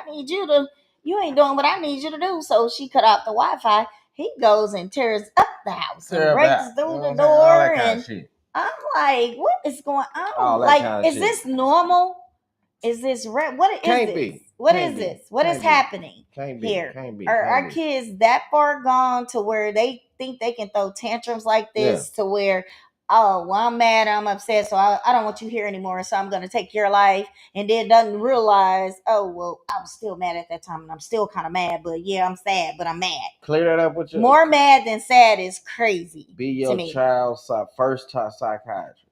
you ain't doing what I need you to do. So she cut off the Wi-Fi. He goes and tears up the house and breaks through the door. And I'm like, what is going on? Like, is this normal? Is this what is Can't this? Be. What Can't is be. this? What Can't is be. happening Can't be. here? Can't be. Are Can't our be. kids that far gone to where they think they can throw tantrums like this to where, oh, well, I'm mad, I'm upset, so I don't want you here anymore, so I'm going to take your life, and then doesn't realize, oh, well, I was still mad at that time, and I'm still kind of mad, but yeah, I'm sad, but I'm mad. Clear that up with you. More mad than sad is crazy. Be your child's first psychiatrist.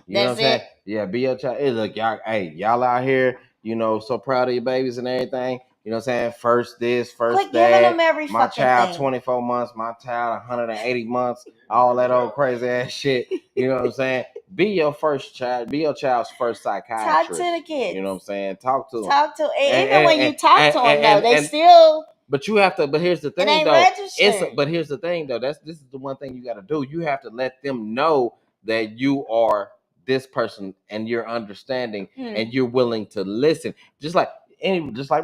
You know what I'm saying? Yeah, be your child. Hey, look, y'all out here, so proud of your babies and everything. You know what I'm saying? First this, first that. Giving them every my child, thing. 24 months. My child, 180 months. All that old crazy ass shit. You know what I'm saying? Be your first child. Be your child's first psychiatrist. Talk to the kids. You know what I'm saying? Talk to them. Even when you talk to them, though, they still. But you have to. But here's the thing, though. But here's the thing, though. This is the one thing you got to do. You have to let them know that you are this person and you're understanding and you're willing to listen. Just like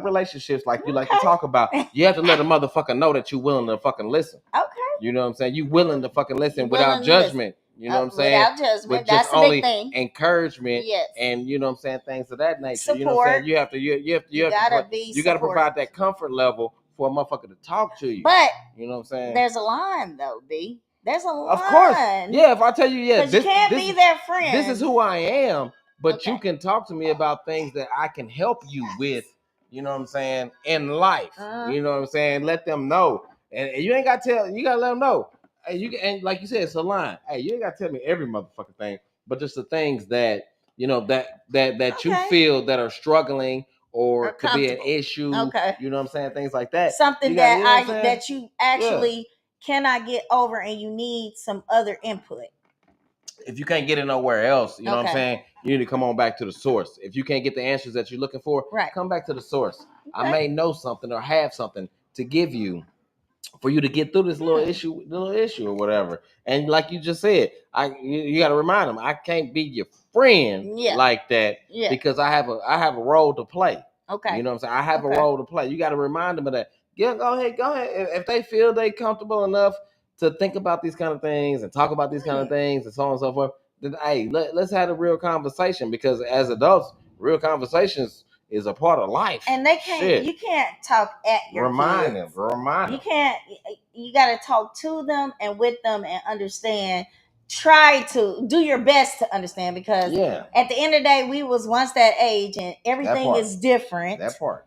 relationships, like you like to talk about. You have to let a motherfucker know that you're willing to fucking listen. Okay. You know what I'm saying? You willing to fucking listen without judgment. You know what I'm saying? Without judgment. With That's just a only big thing. encouragement. Yes. And you know what I'm saying? Things of that nature. Support. You know what I'm saying? You gotta provide that comfort level for a motherfucker to talk to you. But you know what I'm saying? There's a line though, B. There's a line. Of course. Yeah, if I tell you, because you can't be their friend. This is who I am, but you can talk to me about things that I can help you with, you know what I'm saying, in life. You know what I'm saying? Let them know. And you ain't got to tell, you got to let them know. Hey, and like you said, it's a line. Hey, you ain't got to tell me every motherfucking thing, but just the things that, that you feel that are struggling or could be an issue. Okay. You know what I'm saying? Things like that. Something that you actually cannot get over and you need some other input. If you can't get it nowhere else, you know what I'm saying? You need to come on back to the source. If you can't get the answers that you're looking for, come back to the source. Okay. I may know something or have something to give you for you to get through this little issue or whatever. And like you just said, you got to remind them, I can't be your friend like that because I have a role to play. Okay. You know what I'm saying? I have a role to play. You got to remind them of that. Yeah, go ahead. If they feel they comfortable enough to think about these kind of things and talk about these kind of things and so on and so forth, then hey, let's have a real conversation, because as adults, real conversations is a part of life. And they can't. You can't talk at your kids. Remind them. You can't. You got to talk to them and with them and understand. Try to do your best to understand, because at the end of the day, we was once that age and everything is different. That part.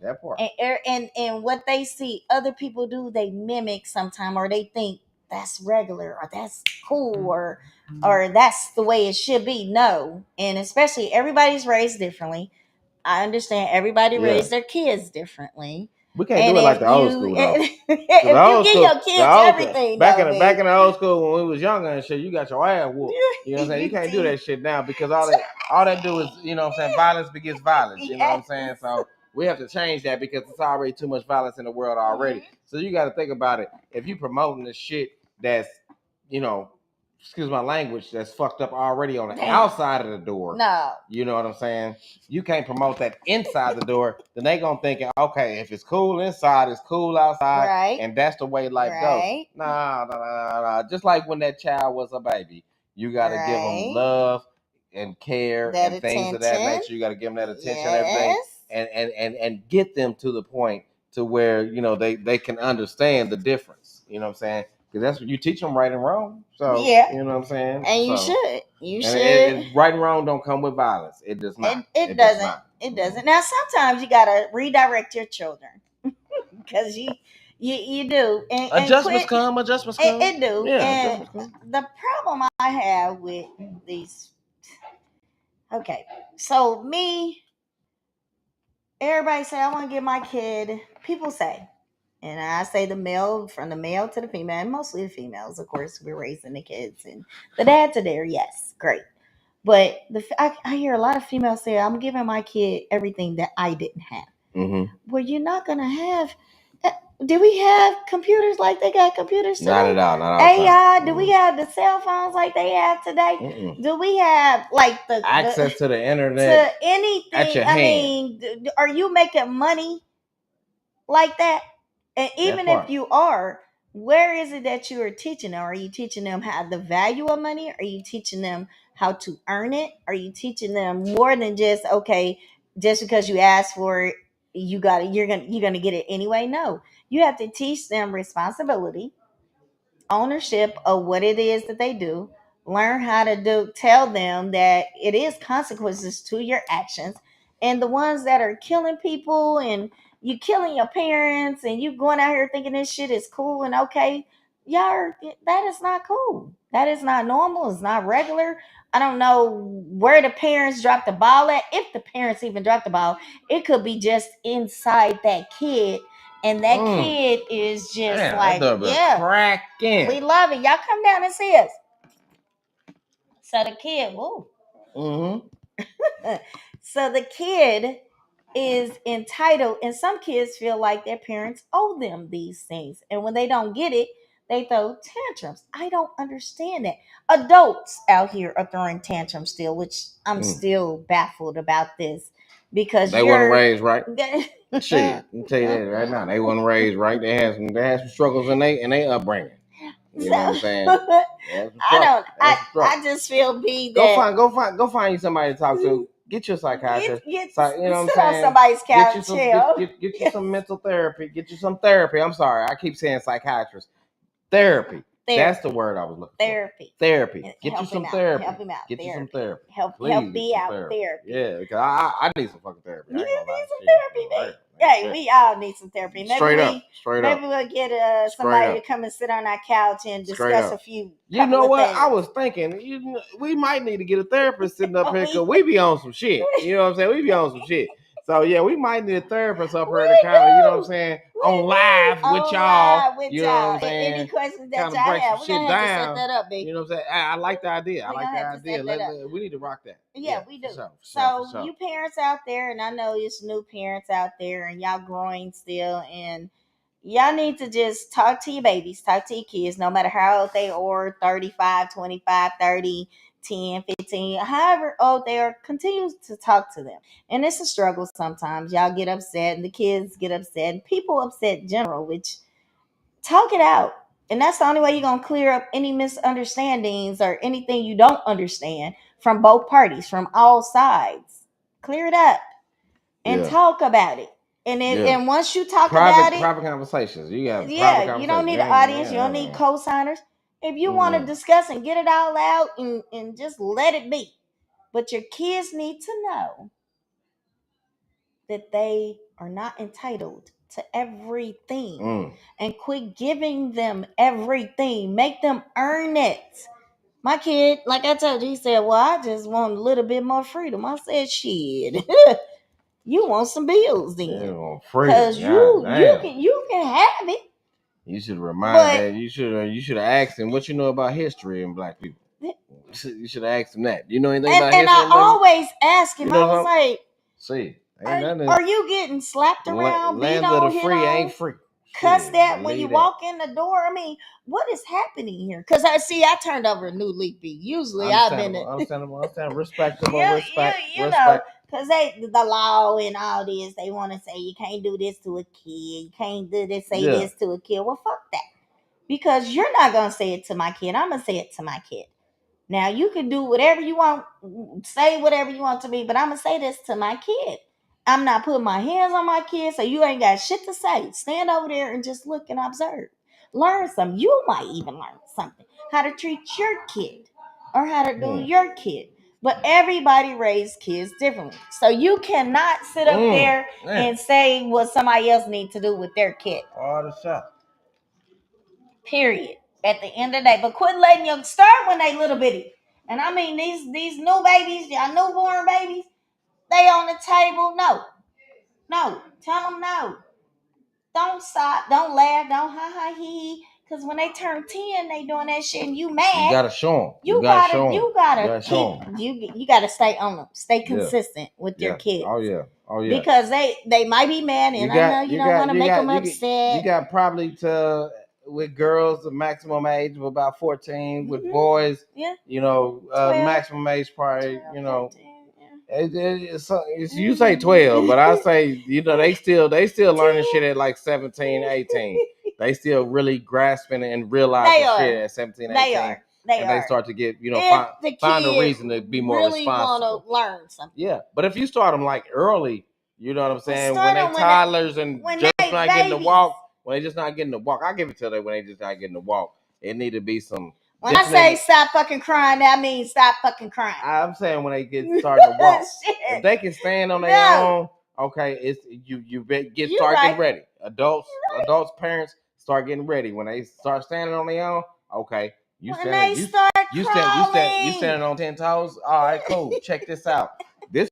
And what they see other people do, they mimic sometime, or they think that's regular or that's cool or that's the way it should be. No. And especially everybody's raised differently. I understand everybody raised their kids differently. We can't do it like the old school, though. If you give your kids everything, back in the old school when we was younger and shit, you got your ass whooped. You know what I'm saying? You can't do that shit now, because all that do is, you know what I'm saying, violence begets violence. You know what I'm saying? So we have to change that, because it's already too much violence in the world already. So you got to think about it. If you promoting the shit that's, excuse my language, that's fucked up already on the outside of the door. No. You know what I'm saying? You can't promote that inside the door. Then they gonna think, okay, if it's cool inside, it's cool outside. Right. And that's the way life goes. Nah. Just like when that child was a baby, you gotta give them love and care and things of that nature. You gotta give them that attention and everything. And get them to the point to where, they can understand the difference. You know what I'm saying? Because that's what you teach them, right and wrong. So, you know what I'm saying? And you should. You should. And right and wrong don't come with violence. It does not. It doesn't. It doesn't. Now, sometimes you got to redirect your children. Because you do. And adjustments come. It do. Yeah, and the problem I have with these. Okay. So, everybody say, I want to give my kid, people say, and I say from the male to the female, and mostly the females, of course, we're raising the kids, and the dads are there, yes, great. But I hear a lot of females say, I'm giving my kid everything that I didn't have. Mm-hmm. Well, you're not going to have. Do we have computers like they got computers today? Not at all. Not all AI. Do we have the cell phones like they have today? Mm-mm. Do we have like the access to the internet? To anything? At your hand. Mean, are you making money like that? And even if you are, where is it that you are teaching them? Are you teaching them how the value of money? Are you teaching them how to earn it? Are you teaching them more than just, okay, just because you ask for it, you're gonna get it anyway? No, you have to teach them responsibility, ownership of what it is that they do. Learn how to tell them that it is consequences to your actions. And the ones that are killing people and you killing your parents and you going out here thinking this shit is cool and okay, that is not cool. That is not normal. It's not regular. I don't know where the parents dropped the ball at. If the parents even dropped the ball, it could be just inside that kid, and that kid is just cracking. We love it. Y'all come down and see us. So the kid, whoa. Mm-hmm. So the kid is entitled, and some kids feel like their parents owe them these things, and when they don't get it, they throw tantrums. I don't understand that. Adults out here are throwing tantrums still, which I'm still baffled about this, because they weren't raised right. Shit, I'm tell you that right now. They weren't raised right. They had some struggles in their upbringing. You know what I'm saying? I just feel go find you somebody to talk to. Get you a psychiatrist. You know what I'm saying? On somebody's couch. Get you some mental therapy. Get you some therapy. I'm sorry, I keep saying psychiatrist. Therapy. That's the word I was looking for. Therapy. Get you some therapy. Help him out. Get you some therapy. Help me out. Therapy. Yeah, because I need some fucking therapy. You need some therapy, man. Hey, we all need some therapy. Maybe straight up. Maybe we'll get somebody to come and sit on our couch and discuss a few. You know what? I was thinking, we might need to get a therapist sitting up here because we be on some shit. You know what I'm saying? We be on some shit. So yeah, we might need a therapist up here to kind of, you know what I'm saying, on live with y'all. You know what I'm saying? Any questions that y'all have, we're gonna have to set that up, baby. You know what I'm saying? I like the idea. I like the idea. We need to rock that. Yeah, we do. So you parents out there, and I know it's new parents out there, and y'all growing still, and y'all need to just talk to your babies, talk to your kids, no matter how old they are, 35, 25, 30, 10, 15, however old they are, continue to talk to them. And it's a struggle sometimes. Y'all get upset, and the kids get upset, and people upset in general, which talk it out. And that's the only way you're going to clear up any misunderstandings or anything you don't understand from both parties, from all sides. Clear it up and talk about it. And once you talk about it, private conversations. You got conversations. You don't need an audience. You don't need co-signers. If you want to discuss and get it all out and just let it be. But your kids need to know that they are not entitled to everything. And quit giving them everything. Make them earn it. My kid, like I told you, he said, well, I just want a little bit more freedom. I said, shit. You want some bills then? Because you can have it. You should remind that you should have asked him what you know about history and black people. You should have asked him that. You know anything about history? And I always ask him. I was like, "See, are you getting slapped around? Land of the free ain't free. Cuss that when you walk in the door. I mean, what is happening here? Because I turned over a new leaf. Usually I've been understandable, respectable, respect. Because the law and all this, they want to say you can't do this to a kid. You can't do this, this to a kid. Well, fuck that. Because you're not going to say it to my kid. I'm going to say it to my kid. Now, you can do whatever you want, say whatever you want to me, but I'm going to say this to my kid. I'm not putting my hands on my kid, so you ain't got shit to say. Stand over there and just look and observe. Learn something. You might even learn something. How to treat your kid or how to do your kid. But everybody raised kids differently. So you cannot sit up there and say what somebody else needs to do with their kid. All the shot. Period. At the end of the day. But quit letting them start when they little bitty. And I mean these new babies, y'all newborn babies, they on the table. No. Tell them no. Don't stop. Don't laugh. Don't ha ha he. Because when they turn 10, they doing that shit and you mad. You gotta show them. You gotta stay on them. Stay consistent with your kids. Oh yeah. Because they might be mad, and I know you don't want to make them upset. You got probably to with girls the maximum age of about 14. Mm-hmm. With boys, you know, 12, maximum age probably 12, 13, you say 12, but I say, you know, they still learning shit at like 17, 18. They still really grasping and realizing shit at 17, 18. They start to get, you know, find a reason to be more responsible. Want to learn something. Yeah, but if you start them like early, you know what I'm saying? When they toddlers and just not getting to walk, I give it to them when they just not getting to walk. It need to be some. When I say stop fucking crying, that means stop fucking crying. I'm saying when they get starting to walk, if they can stand on their own, okay, it's getting ready. Adults, parents start getting ready. When they start standing on their own, okay, you standing on 10 toes. All right, cool. Check this out. This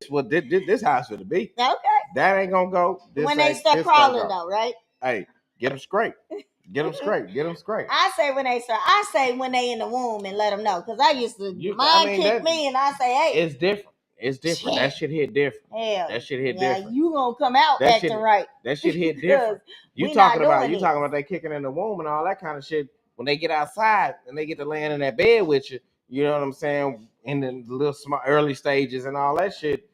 house should be. Okay. That ain't gonna go. When they start crawling though, right? Hey, get them straight. Get them straight. I say when they start. I say when they in the womb and let them know. Because I used to kick me and I say, hey. It's different. Shit. That shit hit different. Hell, that shit hit different. You gonna come out acting right. That shit hit different. You talking about they kicking in the womb and all that kind of shit. When they get outside and they get to laying in that bed with you, you know what I'm saying? In the little early stages and all that shit.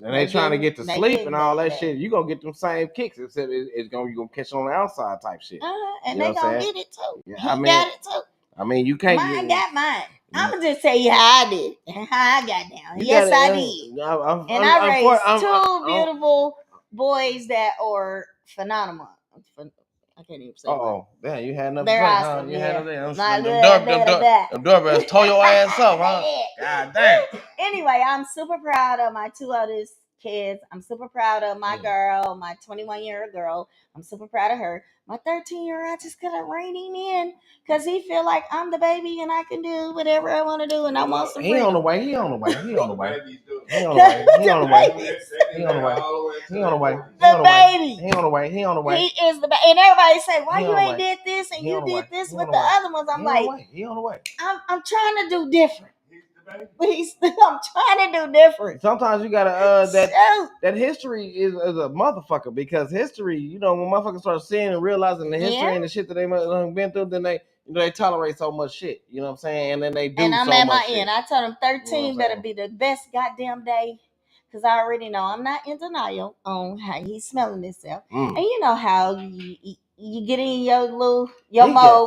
And they trying to get to sleep and all that shit. You gonna get them same kicks, except you gonna catch it on the outside type shit. And they gonna get it too. Yeah, he got it too. I mean, you can't. Mine got mine. I'm gonna just tell you how I did and how I got down. Yes, I did. I raised two beautiful boys that are phenomenal. I can't even say. Damn, you had enough. They're awesome. You had enough. Them doorbells tore your ass up, huh? God damn. Anyway, I'm super proud of my two oldest kids. I'm super proud of my girl, my 21-year-old girl. I'm super proud of her. My 13-year-old, I just gotta rein him in because he feel like I'm the baby and I can do whatever I want to do and I want some freedom. He on the way. The baby. He is the baby. And everybody say, why you ain't did this and you did this with the other ones? I'm like, he on the way. I'm trying to do different. I'm trying to do different. Sometimes you gotta that history is a motherfucker because history, you know, when motherfuckers start seeing and realizing the history and the shit that they been through, then they tolerate so much shit. You know what I'm saying? And then they do. And I'm at my end. I told them 13 better be the best goddamn day. Because I already know I'm not in denial on how he's smelling himself. And you know how you get in your mode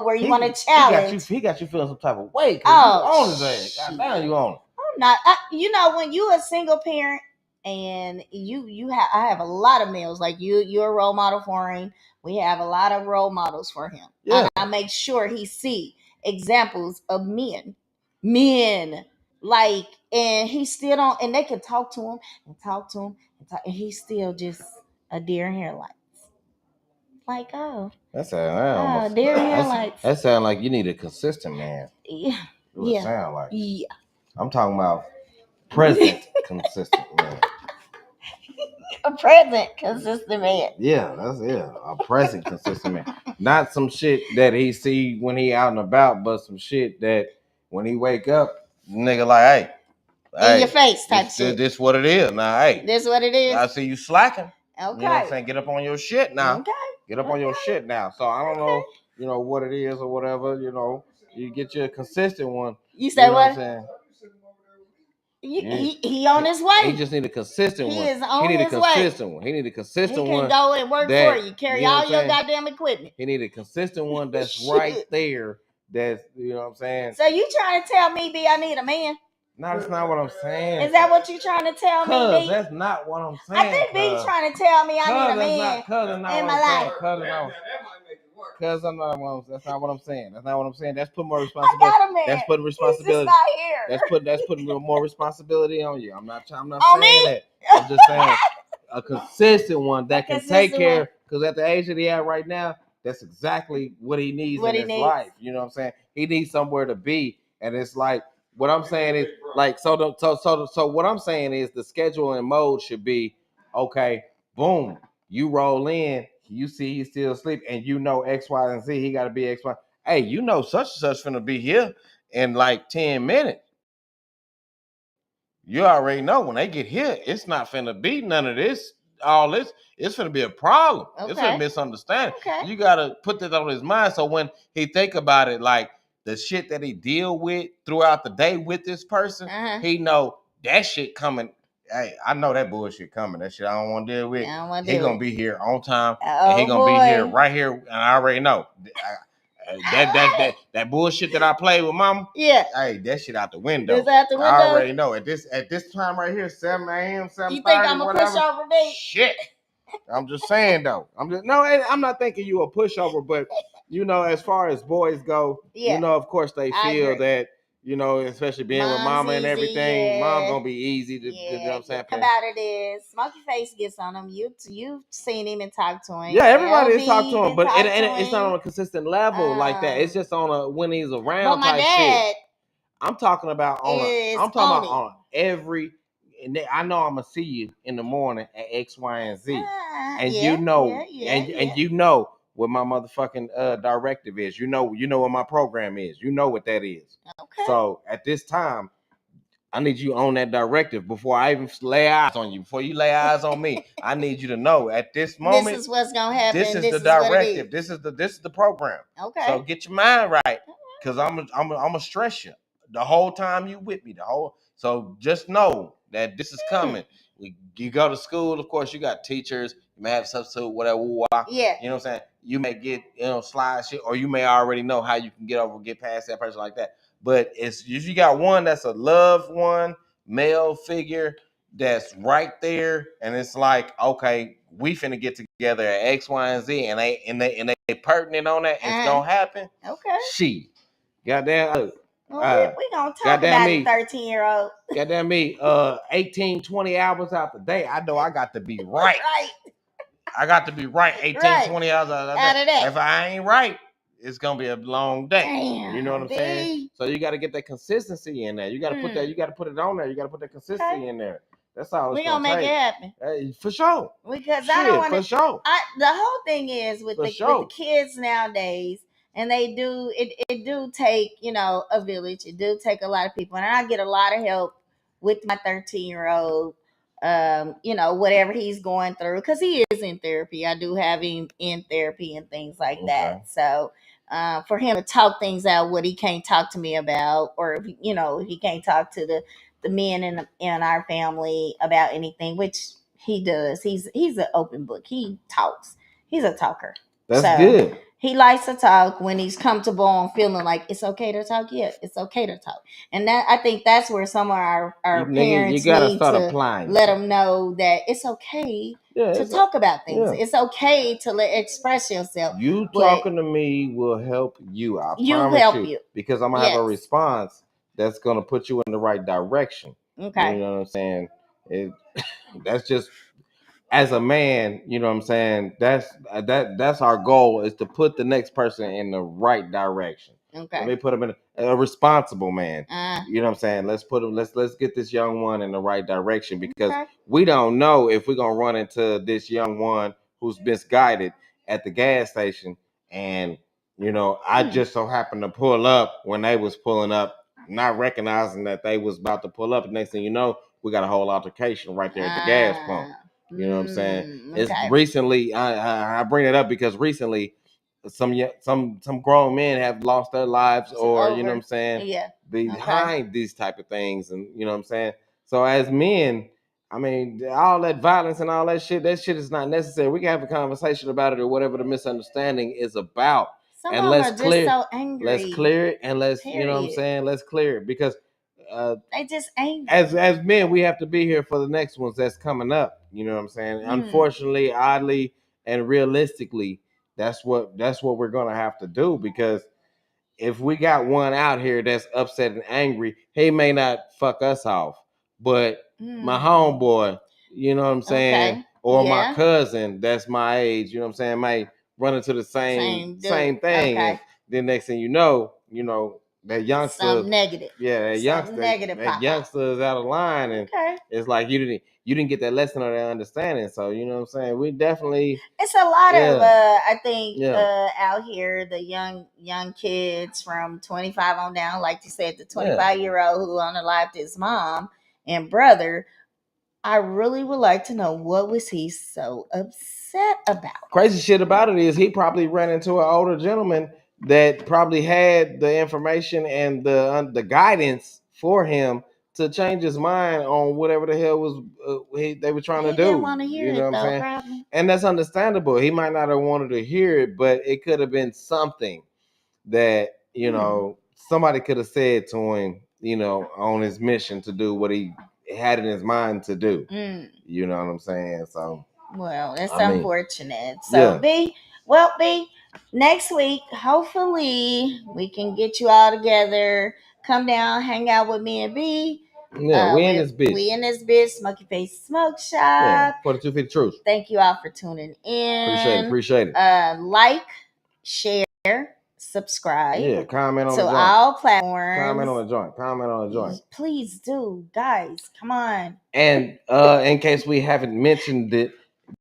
where you want to challenge. He got you feeling some type of way. On his ass. God damn, you on it. I'm not. You know, when you a single parent and I have a lot of males like you're a role model for him. We have a lot of role models for him. Yeah. I make sure he see examples of men. Like, and he still don't, and they can talk to him, and he's still just a deer in headlights. Like, deer in headlights. That sound like you need a consistent man. Yeah. It sound like. Yeah. I'm talking about present consistent man. A present consistent man. Yeah, that's it. A present consistent man. Not some shit that he see when he out and about, but some shit that when he wake up, nigga like, hey, in your face type shit. This what it is. Now, hey. This what it is. I see you slacking. Okay. You know what I'm saying? Get up on your shit now. Okay. Get up on your shit now. So I don't know, you know, what it is or whatever, you know. You get you a consistent one. You say what? I'm saying? He on his way. He just need a consistent one. He is on his way. He need a consistent one. He can go and work for you. Carry all your goddamn equipment. He need a consistent one that's right there. That's, you know what I'm saying? So you trying to tell me, B, I need a man? No, that's not what I'm saying. Is that what you trying to tell me, B? That's not what I'm saying. I think B trying to tell me I need a man in my life. That's not what I'm saying. That's putting more responsibility. I got a man. That's putting responsibility. He's just not here. That's putting more responsibility on you. I'm not saying me? that. I'm just saying a consistent one that can take care. Because at the age that he at right now, that's exactly what he needs in his life. You know what I'm saying? He needs somewhere to be, and it's like what I'm saying is like so what I'm saying is the schedule and mode should be okay. Boom, you roll in. You see he's still asleep, and you know X, Y, and Z. He got to be X, Y. hey, you know, such and such finna be here in like 10 minutes. You already know when they get here, it's not finna be none of this. All this, it's finna be a problem. Okay. It's a misunderstanding. Okay. You gotta put that on his mind so when he think about it, like the shit that he deal with throughout the day with this person, he know that shit coming. Hey, I know that bullshit coming. That shit I don't want to deal with. He gonna be here on time, and he gonna be here right here, and I already know. That bullshit that I played with mama. Yeah. Hey, that shit out the window. It's out the window. I already know. At this time right here, 7 a.m., 7:30. You think I'm a pushover, babe? Shit. I'm just saying though. I'm not thinking you a pushover, but you know, as far as boys go, you know, of course they feel that, you know, especially being with mama and everything, mom gonna be easy to, you know what I'm saying? About it is Smoky Face gets on him. You've seen him and talked to him. Yeah, everybody is talking to him, but it's not on a consistent level like that. It's just on a when he's around type shit. I'm talking about on every. And I know I'm gonna see you in the morning at X, Y, and Z, and you know what my motherfucking directive is. You know what my program is. You know what that is. Okay. So at this time, I need you on that directive before I even lay eyes on you. Before you lay eyes on me, I need you to know at this moment. This is what's gonna happen. This is the directive. This is the program. Okay. So get your mind right, because I'm gonna stress you the whole time you with me. So just know that this is coming. You go to school, of course. You got teachers. You may have substitute, whatever. Yeah. You know what I'm saying? You may get slide shit, or you may already know how you can get past that person like that. But it's if you got one that's a loved one, male figure that's right there, and it's like, okay, we finna get together at X, Y, and Z, and they pertinent on that, it's gonna happen. Okay. She, goddamn. We gonna talk about a 13-year-old. Goddamn me, 18, 20 hours out the day. I know I got to be right. Right. I got to be right 18, 20 hours out of that. If I ain't right, it's gonna be a long day. Damn, you know what I'm saying? So you got to get that consistency in there. You got to put that. You got to put it on there. You got to put that consistency in there. That's all. We gonna make it happen. For sure. Because I don't want to. For sure. The whole thing is with the kids nowadays, and they do it do take a village. It do take a lot of people, and I get a lot of help with my 13-year-old. Whatever he's going through, because he is in therapy. I do have him in therapy and things like that. So for him to talk things out, what he can't talk to me about, or if he can't talk to the men in our family about anything, which he does. He's an open book. He talks. He's a talker. That's good. He likes to talk when he's comfortable and feeling like it's okay to talk. Yeah, it's okay to talk. And that I think that's where some of our parents need to let them know that it's okay to talk about things. Yeah. It's okay to express yourself. You talking to me will help you. I promise you. Because I'm going to have a response that's going to put you in the right direction. Okay. You know what I'm saying? That's just... As a man, you know what I'm saying? That's our goal, is to put the next person in the right direction. Okay. Let me put him in a responsible man. You know what I'm saying? Let's get this young one in the right direction, because we don't know if we're gonna run into this young one who's misguided at the gas station, and I just so happened to pull up when they was pulling up, not recognizing that they was about to pull up. The next thing you know, we got a whole altercation right there at the gas pump. You know what I'm saying? Okay. It's recently. I bring it up because recently, some grown men have lost their lives, or you know what I'm saying? Yeah. Behind these type of things, and you know what I'm saying. So as men, I mean, all that violence and all that shit is not necessary. We can have a conversation about it, or whatever the misunderstanding is about. Some and let's clear. So angry. Let's clear it, and let's you know what I'm saying. Let's clear it, because they just angry. As men, we have to be here for the next ones that's coming up. You know what I'm saying? Unfortunately, oddly, and realistically, that's what we're gonna have to do, because if we got one out here that's upset and angry, he may not fuck us off, but my homeboy, you know what I'm saying, or my cousin that's my age, you know what I'm saying, might run into the same thing. Okay. And then next thing you know, that youngster, some negative. Yeah, that youngster, negative. That youngster is out of line, and it's like you didn't get that lesson or that understanding. So you know what I'm saying. We definitely. It's a lot of I think out here, the young kids from 25 on down, like you said, the 25-year-old who unalived his mom and brother. I really would like to know, what was he so upset about? Crazy shit about it is he probably ran into an older gentleman that probably had the information and the guidance for him to change his mind on whatever the hell was they were trying to do. Didn't want to hear you know it, what I'm saying? Probably. And that's understandable. He might not have wanted to hear it, but it could have been something that somebody could have said to him, on his mission to do what he had in his mind to do. You know what I'm saying? So, well, it's unfortunate. So, B, next week, hopefully, we can get you all together. Come down, hang out with me and B. Yeah, we in this bitch. We in this bitch, Smoky Face Smoke Shop. Yeah, 42 Feet of Truth. Thank you all for tuning in. Appreciate it. Like, share, subscribe. Yeah, comment on to the joint. all platforms. Comment on the joint. Please do, guys. Come on. And in case we haven't mentioned it,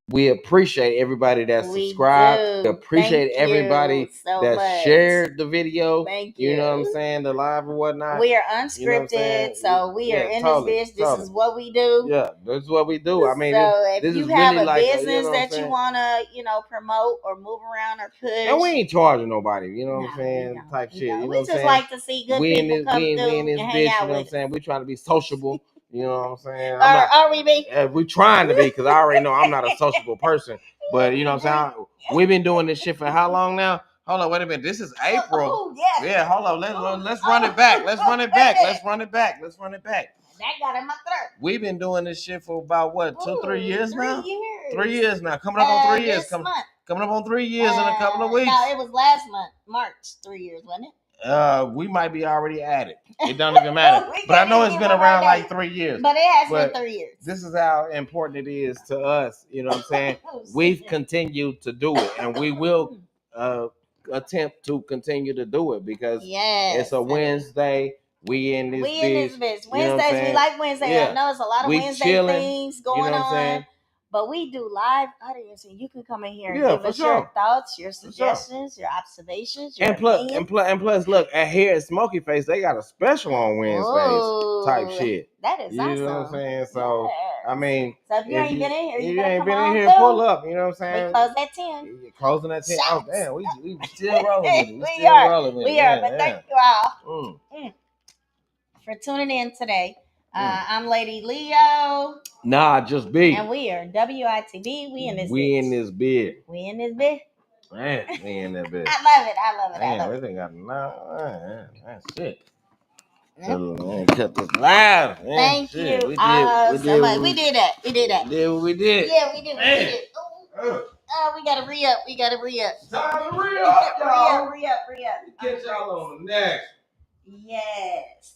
we appreciate everybody that subscribed. We appreciate everybody that shared the video. Thank you. You know what I'm saying? The live or whatnot. We are unscripted, so we are in this bitch. This is what we do. Yeah, this is what we do. I mean, so if you have really a business that you want to, promote or move around or push, and we ain't charging nobody. You know what I'm saying? Type shit. You know what I'm saying? We just like to see good people come through and hang out you know what I'm saying? We try to be sociable. You know what I'm saying? Are we be? We trying to be, because I already know I'm not a sociable person. But you know what I'm saying? We've been doing this shit for how long now? Hold on, wait a minute. This is April. Yeah, hold on. Let's run it back. Let's run it back. Let's run it back. That got in my throat. We've been doing this shit for about what, 3 years now? 3 years. 3 years now. Coming up on 3 years. Coming up on 3 years in a couple of weeks. No, it was last month, March. 3 years, wasn't it? We might be already at it. It don't even matter. But I know it's been around like 3 years. But it has been 3 years. This is how important it is to us. You know what I'm saying? We've continued to do it, and we will attempt to continue to do it, because it's a Wednesday. We in this bitch. Wednesdays, we like Wednesday. Yeah. I know it's a lot of Wednesday things going on. But we do live audience, and you can come in here and give us your thoughts, your suggestions, your observations, your opinions. And plus, look, here at Smoky Face, they got a special on Wednesdays type shit. That is awesome. You know what I'm saying? So, I mean, so if you ain't been in here, you ain't been in here, pull up. You know what I'm saying? We close at 10. Closing at 10. Oh, damn, we still rolling with it. We are, but thank you all for tuning in today. I'm Lady Leo. Nah, just B. And we are W.I.T.B. We in this bed. We in this bed. Man, we in that bed. I love it. Man, everything got that's shit. Cut this live. Thank you. We did that. We did what we did. Yeah, we did what we did. We gotta re-up. Time to re-up, y'all. Re-up. Catch y'all on the next. Yes.